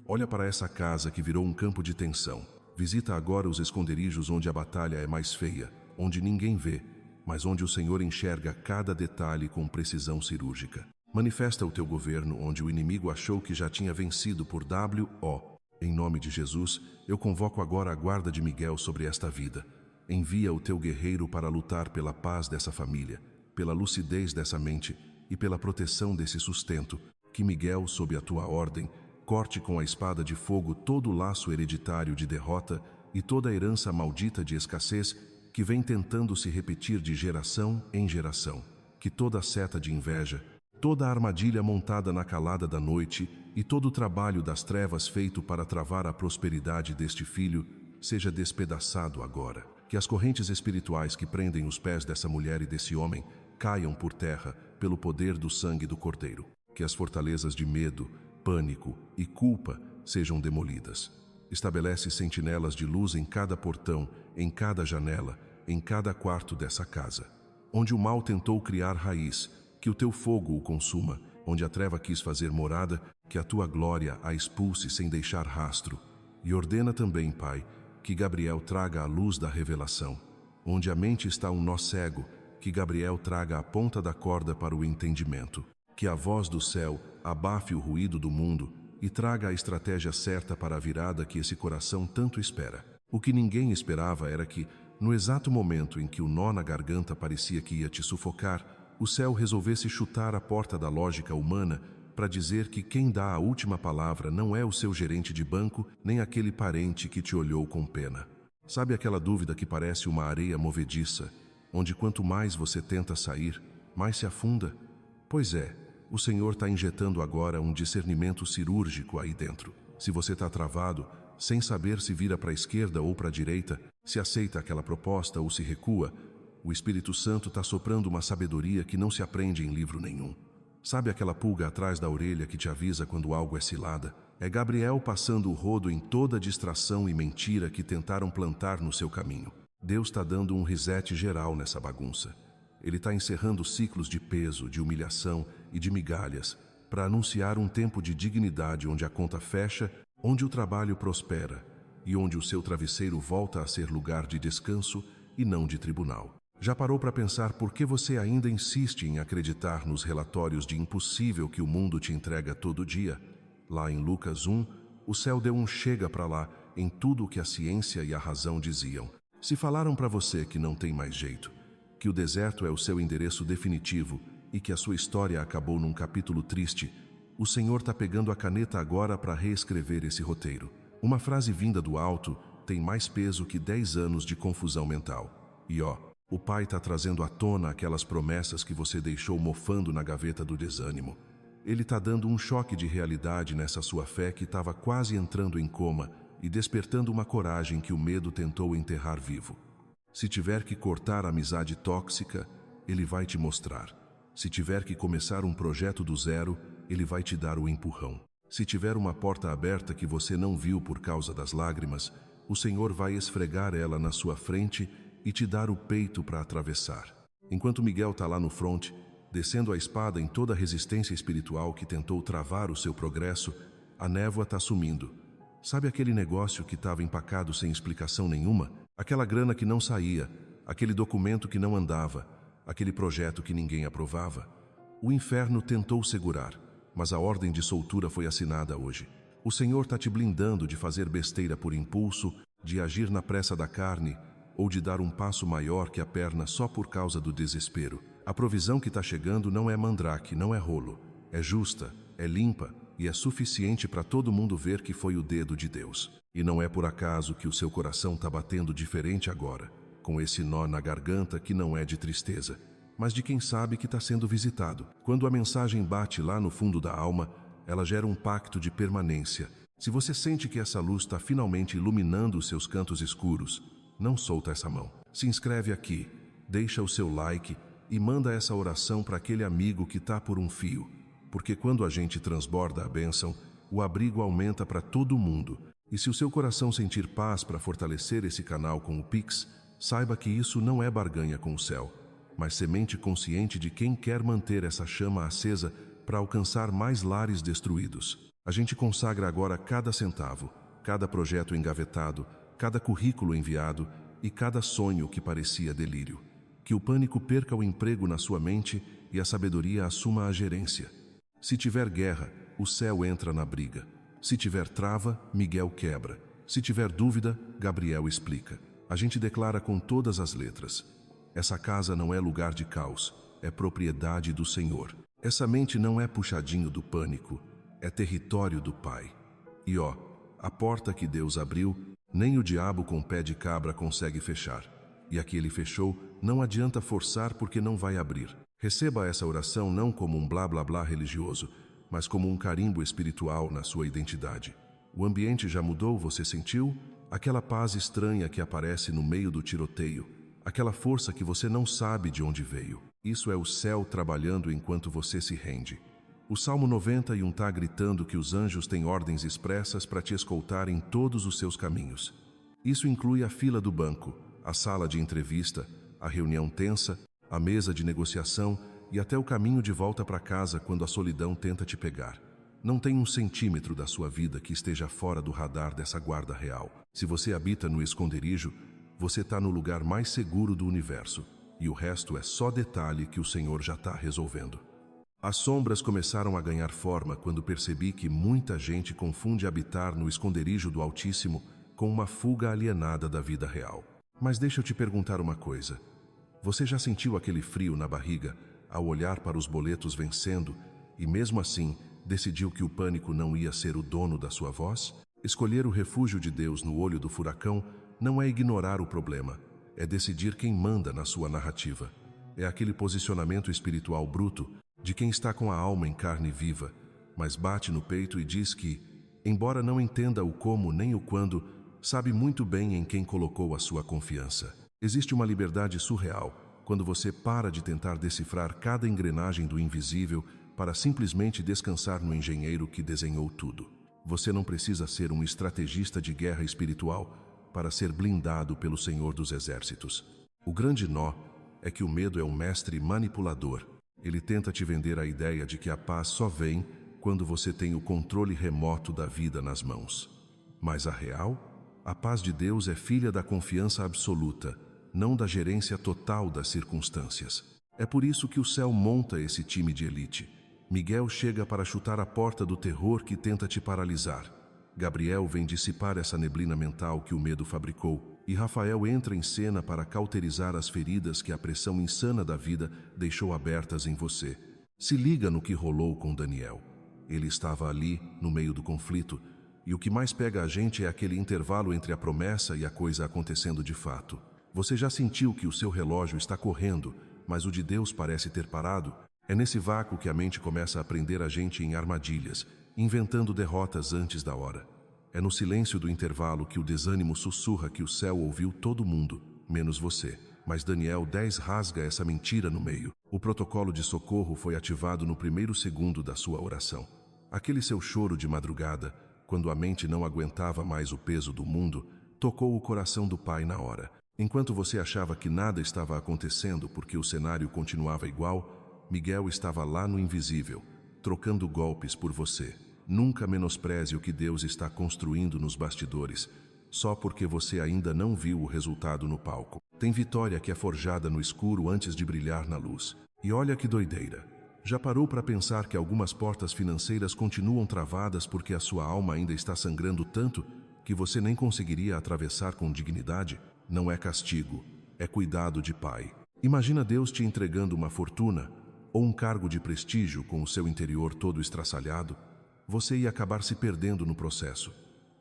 Olha para essa casa que virou um campo de tensão. Visita agora os esconderijos onde a batalha é mais feia, onde ninguém vê, mas onde o Senhor enxerga cada detalhe com precisão cirúrgica. Manifesta o teu governo onde o inimigo achou que já tinha vencido por W.O. Em nome de Jesus, eu convoco agora a guarda de Miguel sobre esta vida. Envia o teu guerreiro para lutar pela paz dessa família, pela lucidez dessa mente e pela proteção desse sustento. Que Miguel, sob a tua ordem, corte com a espada de fogo todo o laço hereditário de derrota e toda a herança maldita de escassez que vem tentando se repetir de geração em geração. Que toda seta de inveja, toda a armadilha montada na calada da noite e todo o trabalho das trevas feito para travar a prosperidade deste filho seja despedaçado agora. Que as correntes espirituais que prendem os pés dessa mulher e desse homem caiam por terra pelo poder do sangue do Cordeiro. Que as fortalezas de medo, pânico e culpa sejam demolidas. Estabelece sentinelas de luz em cada portão, em cada janela, em cada quarto dessa casa. Onde o mal tentou criar raiz, que o teu fogo o consuma. Onde a treva quis fazer morada, que a tua glória a expulse sem deixar rastro. E ordena também, Pai, que Gabriel traga a luz da revelação. Onde a mente está um nó cego, que Gabriel traga a ponta da corda para o entendimento. Que a voz do céu abafe o ruído do mundo e traga a estratégia certa para a virada que esse coração tanto espera. O que ninguém esperava era que, no exato momento em que o nó na garganta parecia que ia te sufocar, o céu resolvesse chutar a porta da lógica humana para dizer que quem dá a última palavra não é o seu gerente de banco, nem aquele parente que te olhou com pena. Sabe aquela dúvida que parece uma areia movediça, onde quanto mais você tenta sair, mais se afunda? Pois é, o Senhor está injetando agora um discernimento cirúrgico aí dentro. Se você está travado, sem saber se vira para a esquerda ou para a direita, se aceita aquela proposta ou se recua, o Espírito Santo está soprando uma sabedoria que não se aprende em livro nenhum. Sabe aquela pulga atrás da orelha que te avisa quando algo é cilada? É Gabriel passando o rodo em toda a distração e mentira que tentaram plantar no seu caminho. Deus está dando um reset geral nessa bagunça. Ele está encerrando ciclos de peso, de humilhação e de migalhas para anunciar um tempo de dignidade onde a conta fecha, onde o trabalho prospera e onde o seu travesseiro volta a ser lugar de descanso e não de tribunal. Já parou para pensar por que você ainda insiste em acreditar nos relatórios de impossível que o mundo te entrega todo dia? Lá em Lucas 1, o céu deu um chega para lá em tudo o que a ciência e a razão diziam. Se falaram para você que não tem mais jeito, que o deserto é o seu endereço definitivo e que a sua história acabou num capítulo triste, o Senhor está pegando a caneta agora para reescrever esse roteiro. Uma frase vinda do alto tem mais peso que 10 anos de confusão mental. E o Pai está trazendo à tona aquelas promessas que você deixou mofando na gaveta do desânimo. Ele está dando um choque de realidade nessa sua fé que estava quase entrando em coma e despertando uma coragem que o medo tentou enterrar vivo. Se tiver que cortar a amizade tóxica, Ele vai te mostrar. Se tiver que começar um projeto do zero, Ele vai te dar o empurrão. Se tiver uma porta aberta que você não viu por causa das lágrimas, o Senhor vai esfregar ela na sua frente e te dar o peito para atravessar. Enquanto Miguel está lá no fronte, descendo a espada em toda a resistência espiritual que tentou travar o seu progresso, a névoa está sumindo. Sabe aquele negócio que estava empacado sem explicação nenhuma? Aquela grana que não saía, aquele documento que não andava, aquele projeto que ninguém aprovava? O inferno tentou segurar, mas a ordem de soltura foi assinada hoje. O Senhor está te blindando de fazer besteira por impulso, de agir na pressa da carne, ou de dar um passo maior que a perna só por causa do desespero. A provisão que está chegando não é mandrake, não é rolo. É justa, é limpa e é suficiente para todo mundo ver que foi o dedo de Deus. E não é por acaso que o seu coração está batendo diferente agora, com esse nó na garganta que não é de tristeza, mas de quem sabe que está sendo visitado. Quando a mensagem bate lá no fundo da alma, ela gera um pacto de permanência. Se você sente que essa luz está finalmente iluminando os seus cantos escuros, não solta essa mão. Se inscreve aqui, deixa o seu like e manda essa oração para aquele amigo que está por um fio. Porque quando a gente transborda a bênção, o abrigo aumenta para todo mundo. E se o seu coração sentir paz para fortalecer esse canal com o Pix, saiba que isso não é barganha com o céu, mas semente consciente de quem quer manter essa chama acesa para alcançar mais lares destruídos. A gente consagra agora cada centavo, cada projeto engavetado, cada currículo enviado e cada sonho que parecia delírio. Que o pânico perca o emprego na sua mente e a sabedoria assuma a gerência. Se tiver guerra, o céu entra na briga. Se tiver trava, Miguel quebra. Se tiver dúvida, Gabriel explica. A gente declara com todas as letras: essa casa não é lugar de caos, é propriedade do Senhor. Essa mente não é puxadinho do pânico, é território do Pai. E a porta que Deus abriu, nem o diabo com pé de cabra consegue fechar. E a que ele fechou, não adianta forçar porque não vai abrir. Receba essa oração não como um blá blá blá religioso, mas como um carimbo espiritual na sua identidade. O ambiente já mudou, você sentiu? Aquela paz estranha que aparece no meio do tiroteio, aquela força que você não sabe de onde veio. Isso é o céu trabalhando enquanto você se rende. O Salmo 91 está gritando que os anjos têm ordens expressas para te escoltar em todos os seus caminhos. Isso inclui a fila do banco, a sala de entrevista, a reunião tensa, a mesa de negociação e até o caminho de volta para casa quando a solidão tenta te pegar. Não tem um centímetro da sua vida que esteja fora do radar dessa guarda real. Se você habita no esconderijo, você está no lugar mais seguro do universo, e o resto é só detalhe que o Senhor já está resolvendo. As sombras começaram a ganhar forma quando percebi que muita gente confunde habitar no esconderijo do Altíssimo com uma fuga alienada da vida real. Mas deixa eu te perguntar uma coisa. Você já sentiu aquele frio na barriga ao olhar para os boletos vencendo e mesmo assim decidiu que o pânico não ia ser o dono da sua voz? Escolher o refúgio de Deus no olho do furacão não é ignorar o problema, é decidir quem manda na sua narrativa. É aquele posicionamento espiritual bruto de quem está com a alma em carne viva, mas bate no peito e diz que, embora não entenda o como nem o quando, sabe muito bem em quem colocou a sua confiança. Existe uma liberdade surreal quando você para de tentar decifrar cada engrenagem do invisível para simplesmente descansar no engenheiro que desenhou tudo. Você não precisa ser um estrategista de guerra espiritual para ser blindado pelo Senhor dos Exércitos. O grande nó é que o medo é um mestre manipulador. Ele tenta te vender a ideia de que a paz só vem quando você tem o controle remoto da vida nas mãos. Mas a real, a paz de Deus é filha da confiança absoluta, não da gerência total das circunstâncias. É por isso que o céu monta esse time de elite. Miguel chega para chutar a porta do terror que tenta te paralisar. Gabriel vem dissipar essa neblina mental que o medo fabricou, e Rafael entra em cena para cauterizar as feridas que a pressão insana da vida deixou abertas em você. Se liga no que rolou com Daniel. Ele estava ali, no meio do conflito, e o que mais pega a gente é aquele intervalo entre a promessa e a coisa acontecendo de fato. Você já sentiu que o seu relógio está correndo, mas o de Deus parece ter parado? É nesse vácuo que a mente começa a prender a gente em armadilhas, inventando derrotas antes da hora. É no silêncio do intervalo que o desânimo sussurra que o céu ouviu todo mundo, menos você. Mas Daniel 10 rasga essa mentira no meio. O protocolo de socorro foi ativado no primeiro segundo da sua oração. Aquele seu choro de madrugada, quando a mente não aguentava mais o peso do mundo, tocou o coração do Pai na hora. Enquanto você achava que nada estava acontecendo porque o cenário continuava igual, Miguel estava lá no invisível, trocando golpes por você. Nunca menospreze o que Deus está construindo nos bastidores, só porque você ainda não viu o resultado no palco. Tem vitória que é forjada no escuro antes de brilhar na luz. E olha que doideira. Já parou para pensar que algumas portas financeiras continuam travadas porque a sua alma ainda está sangrando tanto que você nem conseguiria atravessar com dignidade? Não é castigo, é cuidado de Pai. Imagina Deus te entregando uma fortuna ou um cargo de prestígio com o seu interior todo estraçalhado. Você ia acabar se perdendo no processo.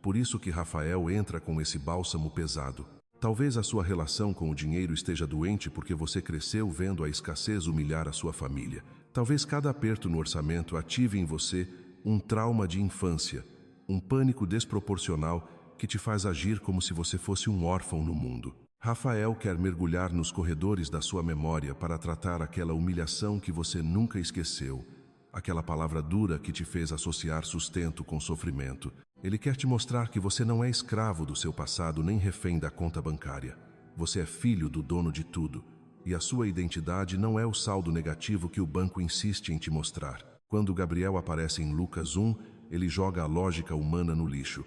Por isso que Rafael entra com esse bálsamo pesado. Talvez a sua relação com o dinheiro esteja doente porque você cresceu vendo a escassez humilhar a sua família. Talvez cada aperto no orçamento ative em você um trauma de infância, um pânico desproporcional que te faz agir como se você fosse um órfão no mundo. Rafael quer mergulhar nos corredores da sua memória para tratar aquela humilhação que você nunca esqueceu, aquela palavra dura que te fez associar sustento com sofrimento. Ele quer te mostrar que você não é escravo do seu passado nem refém da conta bancária. Você é filho do dono de tudo, e a sua identidade não é o saldo negativo que o banco insiste em te mostrar. Quando Gabriel aparece em Lucas 1, ele joga a lógica humana no lixo.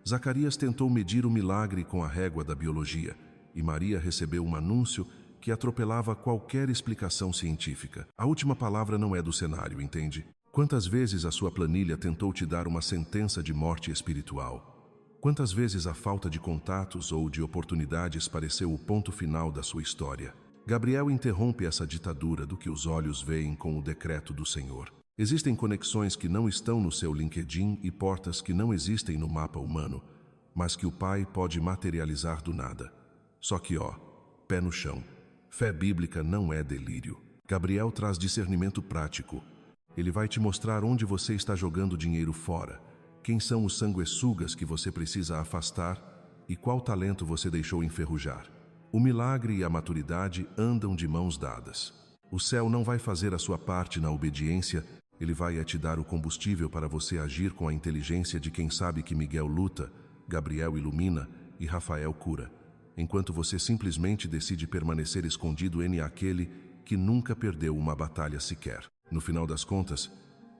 Zacarias tentou medir o milagre com a régua da biologia, e Maria recebeu um anúncio que atropelava qualquer explicação científica. A última palavra não é do cenário, entende? Quantas vezes a sua planilha tentou te dar uma sentença de morte espiritual? Quantas vezes a falta de contatos ou de oportunidades pareceu o ponto final da sua história? Gabriel interrompe essa ditadura do que os olhos veem com o decreto do Senhor. Existem conexões que não estão no seu LinkedIn e portas que não existem no mapa humano, mas que o Pai pode materializar do nada. Só que, pé no chão. Fé bíblica não é delírio. Gabriel traz discernimento prático. Ele vai te mostrar onde você está jogando dinheiro fora, quem são os sanguessugas que você precisa afastar e qual talento você deixou enferrujar. O milagre e a maturidade andam de mãos dadas. O céu não vai fazer a sua parte na obediência, ele vai te dar o combustível para você agir com a inteligência de quem sabe que Miguel luta, Gabriel ilumina e Rafael cura, enquanto você simplesmente decide permanecer escondido em aquele que nunca perdeu uma batalha sequer. No final das contas,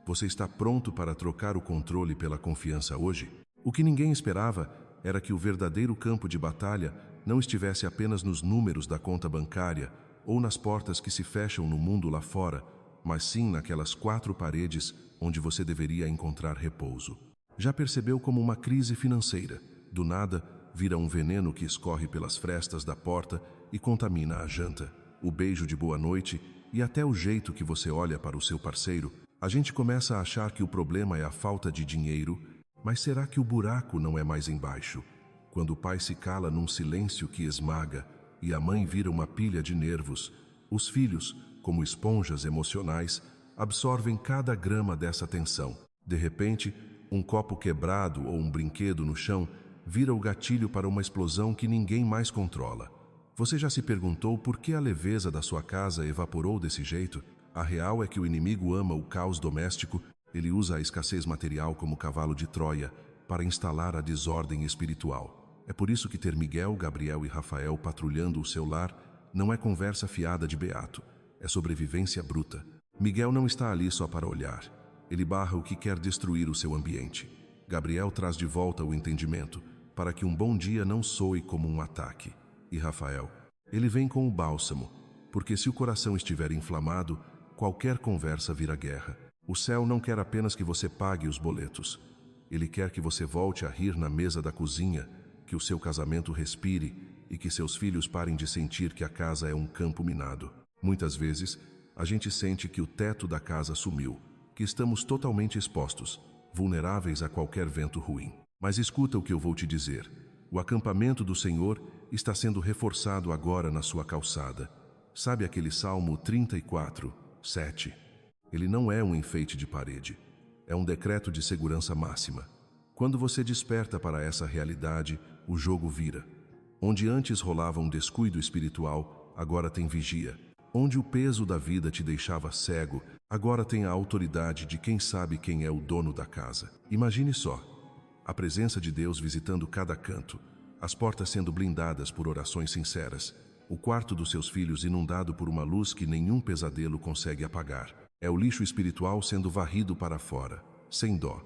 você está pronto para trocar o controle pela confiança hoje? O que ninguém esperava era que o verdadeiro campo de batalha não estivesse apenas nos números da conta bancária ou nas portas que se fecham no mundo lá fora, mas sim naquelas 4 paredes onde você deveria encontrar repouso. Já percebeu como uma crise financeira, do nada, vira um veneno que escorre pelas frestas da porta e contamina a janta, o beijo de boa noite e até o jeito que você olha para o seu parceiro? A gente começa a achar que o problema é a falta de dinheiro, mas será que o buraco não é mais embaixo? Quando o pai se cala num silêncio que esmaga e a mãe vira uma pilha de nervos, os filhos, como esponjas emocionais, absorvem cada grama dessa tensão. De repente, um copo quebrado ou um brinquedo no chão vira o gatilho para uma explosão que ninguém mais controla. Você já se perguntou por que a leveza da sua casa evaporou desse jeito? A real é que o inimigo ama o caos doméstico, ele usa a escassez material como cavalo de Troia para instalar a desordem espiritual. É por isso que ter Miguel, Gabriel e Rafael patrulhando o seu lar não é conversa fiada de beato, é sobrevivência bruta. Miguel não está ali só para olhar, ele barra o que quer destruir o seu ambiente. Gabriel traz de volta o entendimento, para que um bom dia não soe como um ataque. E Rafael, ele vem com o bálsamo, porque se o coração estiver inflamado, qualquer conversa vira guerra. O céu não quer apenas que você pague os boletos. Ele quer que você volte a rir na mesa da cozinha, que o seu casamento respire e que seus filhos parem de sentir que a casa é um campo minado. Muitas vezes, a gente sente que o teto da casa sumiu, que estamos totalmente expostos, vulneráveis a qualquer vento ruim. Mas escuta o que eu vou te dizer. O acampamento do Senhor está sendo reforçado agora na sua calçada. Sabe aquele Salmo 34, 7? Ele não é um enfeite de parede. É um decreto de segurança máxima. Quando você desperta para essa realidade, o jogo vira. Onde antes rolava um descuido espiritual, agora tem vigia. Onde o peso da vida te deixava cego, agora tem a autoridade de quem sabe quem é o dono da casa. Imagine só, a presença de Deus visitando cada canto, as portas sendo blindadas por orações sinceras, o quarto dos seus filhos inundado por uma luz que nenhum pesadelo consegue apagar. É o lixo espiritual sendo varrido para fora, sem dó.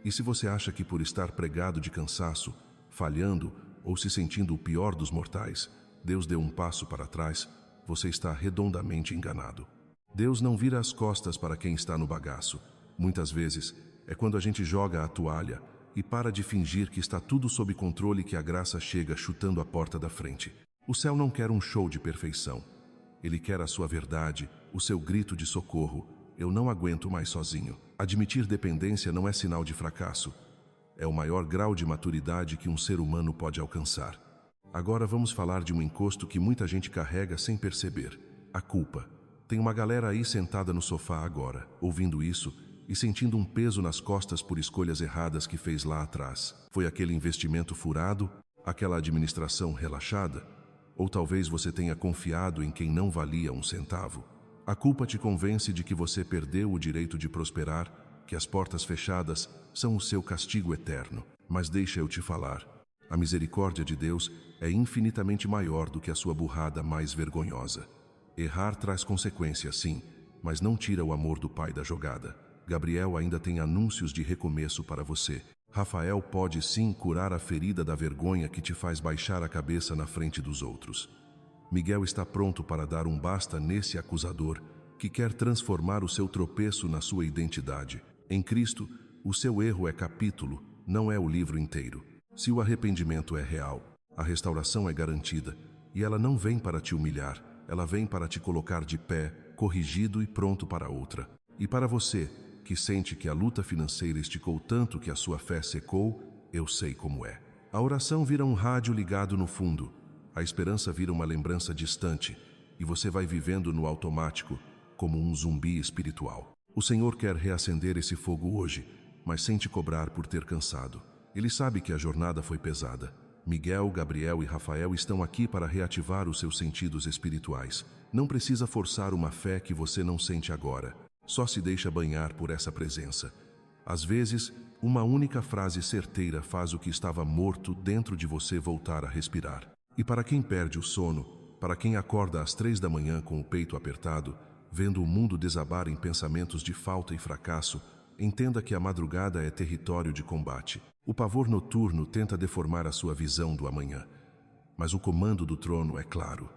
E se você acha que por estar pregado de cansaço, falhando ou se sentindo o pior dos mortais, Deus deu um passo para trás, você está redondamente enganado. Deus não vira as costas para quem está no bagaço. Muitas vezes, é quando a gente joga a toalha e para de fingir que está tudo sob controle que a graça chega chutando a porta da frente. O céu não quer um show de perfeição. Ele quer a sua verdade, o seu grito de socorro. Eu não aguento mais sozinho. Admitir dependência não é sinal de fracasso. É o maior grau de maturidade que um ser humano pode alcançar. Agora vamos falar de um encosto que muita gente carrega sem perceber. A culpa. Tem uma galera aí sentada no sofá agora, ouvindo isso, e sentindo um peso nas costas por escolhas erradas que fez lá atrás. Foi aquele investimento furado, aquela administração relaxada? Ou talvez você tenha confiado em quem não valia um centavo? A culpa te convence de que você perdeu o direito de prosperar, que as portas fechadas são o seu castigo eterno. Mas deixa eu te falar, a misericórdia de Deus é infinitamente maior do que a sua burrada mais vergonhosa. Errar traz consequências, sim, mas não tira o amor do pai da jogada. Gabriel ainda tem anúncios de recomeço para você. Rafael pode sim curar a ferida da vergonha que te faz baixar a cabeça na frente dos outros. Miguel está pronto para dar um basta nesse acusador que quer transformar o seu tropeço na sua identidade. Em Cristo, o seu erro é capítulo, não é o livro inteiro. Se o arrependimento é real, a restauração é garantida, e ela não vem para te humilhar, ela vem para te colocar de pé, corrigido e pronto para outra. E para você, que sente que a luta financeira esticou tanto que a sua fé secou, eu sei como é. A oração vira um rádio ligado no fundo, a esperança vira uma lembrança distante, e você vai vivendo no automático, como um zumbi espiritual. O Senhor quer reacender esse fogo hoje, mas sem te cobrar por ter cansado. Ele sabe que a jornada foi pesada. Miguel, Gabriel e Rafael estão aqui para reativar os seus sentidos espirituais. Não precisa forçar uma fé que você não sente agora. Só se deixa banhar por essa presença. Às vezes, uma única frase certeira faz o que estava morto dentro de você voltar a respirar. E para quem perde o sono, para quem acorda às 3 da manhã com o peito apertado, vendo o mundo desabar em pensamentos de falta e fracasso, entenda que a madrugada é território de combate. O pavor noturno tenta deformar a sua visão do amanhã. Mas o comando do trono é claro.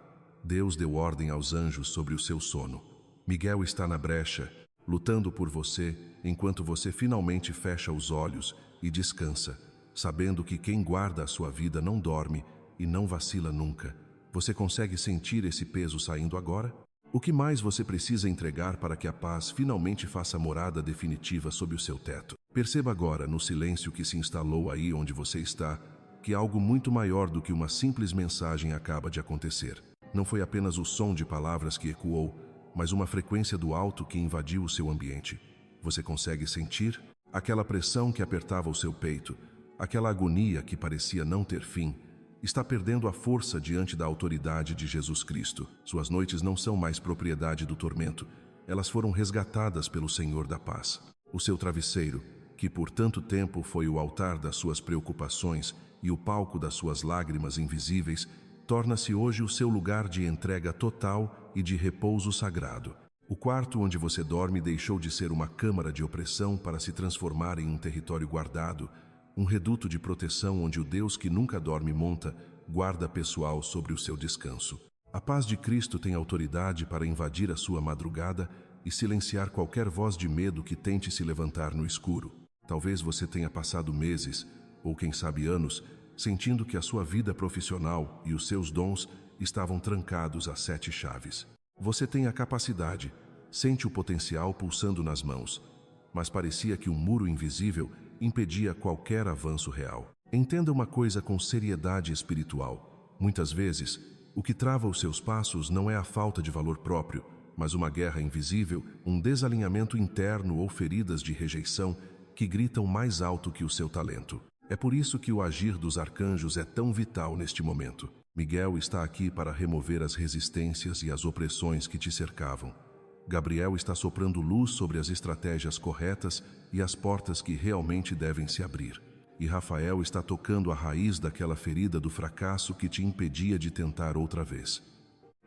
Deus deu ordem aos anjos sobre o seu sono. Miguel está na brecha, lutando por você, enquanto você finalmente fecha os olhos e descansa, sabendo que quem guarda a sua vida não dorme e não vacila nunca. Você consegue sentir esse peso saindo agora? O que mais você precisa entregar para que a paz finalmente faça morada definitiva sob o seu teto? Perceba agora, no silêncio que se instalou aí onde você está, que algo muito maior do que uma simples mensagem acaba de acontecer. Não foi apenas o som de palavras que ecoou, mas uma frequência do alto que invadiu o seu ambiente. Você consegue sentir? Aquela pressão que apertava o seu peito, aquela agonia que parecia não ter fim, está perdendo a força diante da autoridade de Jesus Cristo. Suas noites não são mais propriedade do tormento, elas foram resgatadas pelo Senhor da paz. O seu travesseiro, que por tanto tempo foi o altar das suas preocupações e o palco das suas lágrimas invisíveis, torna-se hoje o seu lugar de entrega total e de repouso sagrado. O quarto onde você dorme deixou de ser uma câmara de opressão para se transformar em um território guardado, um reduto de proteção onde o Deus que nunca dorme monta guarda pessoal sobre o seu descanso. A paz de Cristo tem autoridade para invadir a sua madrugada e silenciar qualquer voz de medo que tente se levantar no escuro. Talvez você tenha passado meses, ou quem sabe anos, sentindo que a sua vida profissional e os seus dons estavam trancados a 7 chaves. Você tem a capacidade, sente o potencial pulsando nas mãos, mas parecia que um muro invisível impedia qualquer avanço real. Entenda uma coisa com seriedade espiritual. Muitas vezes, o que trava os seus passos não é a falta de valor próprio, mas uma guerra invisível, um desalinhamento interno ou feridas de rejeição que gritam mais alto que o seu talento. É por isso que o agir dos arcanjos é tão vital neste momento. Miguel está aqui para remover as resistências e as opressões que te cercavam. Gabriel está soprando luz sobre as estratégias corretas e as portas que realmente devem se abrir. E Rafael está tocando a raiz daquela ferida do fracasso que te impedia de tentar outra vez.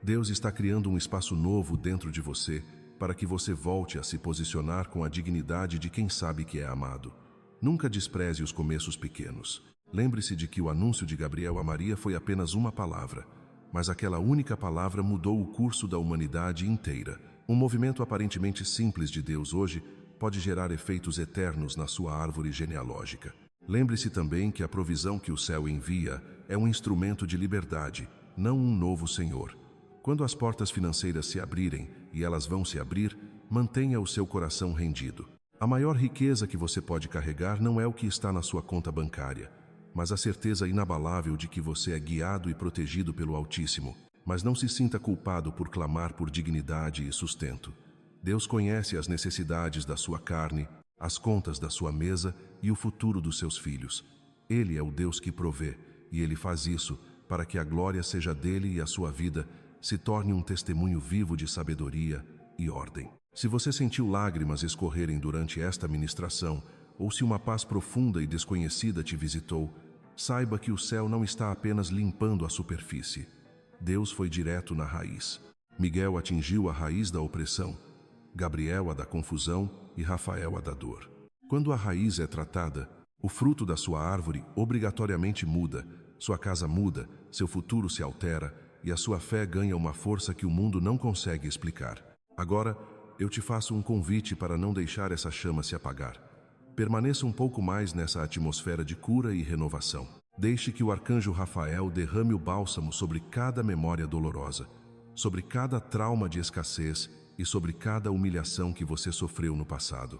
Deus está criando um espaço novo dentro de você para que você volte a se posicionar com a dignidade de quem sabe que é amado. Nunca despreze os começos pequenos. Lembre-se de que o anúncio de Gabriel a Maria foi apenas uma palavra, mas aquela única palavra mudou o curso da humanidade inteira. Um movimento aparentemente simples de Deus hoje pode gerar efeitos eternos na sua árvore genealógica. Lembre-se também que a provisão que o céu envia é um instrumento de liberdade, não um novo Senhor. Quando as portas financeiras se abrirem, e elas vão se abrir, mantenha o seu coração rendido. A maior riqueza que você pode carregar não é o que está na sua conta bancária, mas a certeza inabalável de que você é guiado e protegido pelo Altíssimo. Mas não se sinta culpado por clamar por dignidade e sustento. Deus conhece as necessidades da sua carne, as contas da sua mesa e o futuro dos seus filhos. Ele é o Deus que provê, e Ele faz isso para que a glória seja dele e a sua vida se torne um testemunho vivo de sabedoria e ordem. Se você sentiu lágrimas escorrerem durante esta ministração, ou se uma paz profunda e desconhecida te visitou, saiba que o céu não está apenas limpando a superfície. Deus foi direto na raiz. Miguel atingiu a raiz da opressão, Gabriel a da confusão e Rafael a da dor. Quando a raiz é tratada, o fruto da sua árvore obrigatoriamente muda, sua casa muda, seu futuro se altera e a sua fé ganha uma força que o mundo não consegue explicar. Agora, eu te faço um convite para não deixar essa chama se apagar. Permaneça um pouco mais nessa atmosfera de cura e renovação. Deixe que o arcanjo Rafael derrame o bálsamo sobre cada memória dolorosa, sobre cada trauma de escassez e sobre cada humilhação que você sofreu no passado.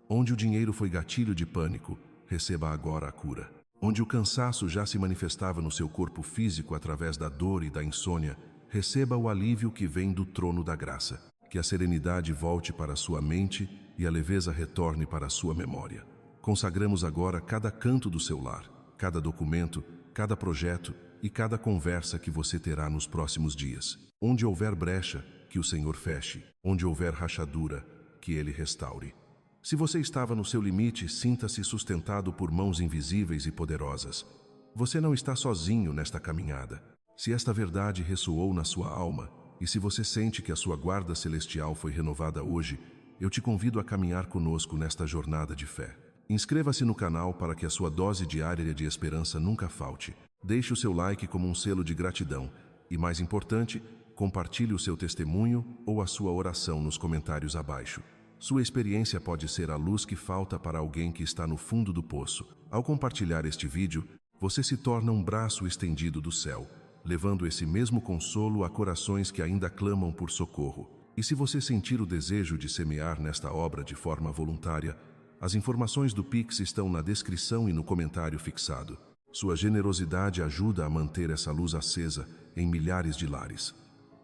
Onde o dinheiro foi gatilho de pânico, receba agora a cura. Onde o cansaço já se manifestava no seu corpo físico através da dor e da insônia, receba o alívio que vem do trono da graça. Que a serenidade volte para a sua mente e a leveza retorne para a sua memória. Consagramos agora cada canto do seu lar, cada documento, cada projeto e cada conversa que você terá nos próximos dias. Onde houver brecha, que o Senhor feche. Onde houver rachadura, que Ele restaure. Se você estava no seu limite, sinta-se sustentado por mãos invisíveis e poderosas. Você não está sozinho nesta caminhada. Se esta verdade ressoou na sua alma, e se você sente que a sua guarda celestial foi renovada hoje, eu te convido a caminhar conosco nesta jornada de fé. Inscreva-se no canal para que a sua dose diária de esperança nunca falte. Deixe o seu like como um selo de gratidão e, mais importante, compartilhe o seu testemunho ou a sua oração nos comentários abaixo. Sua experiência pode ser a luz que falta para alguém que está no fundo do poço. Ao compartilhar este vídeo, você se torna um braço estendido do céu, levando esse mesmo consolo a corações que ainda clamam por socorro. E se você sentir o desejo de semear nesta obra de forma voluntária, as informações do Pix estão na descrição e no comentário fixado. Sua generosidade ajuda a manter essa luz acesa em milhares de lares.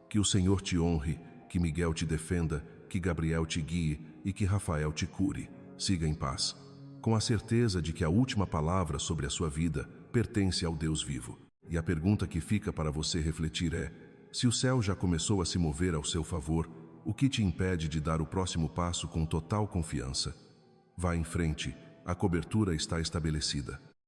Que o Senhor te honre, que Miguel te defenda, que Gabriel te guie e que Rafael te cure. Siga em paz, com a certeza de que a última palavra sobre a sua vida pertence ao Deus vivo. E a pergunta que fica para você refletir é: se o céu já começou a se mover ao seu favor, o que te impede de dar o próximo passo com total confiança? Vá em frente, a cobertura está estabelecida.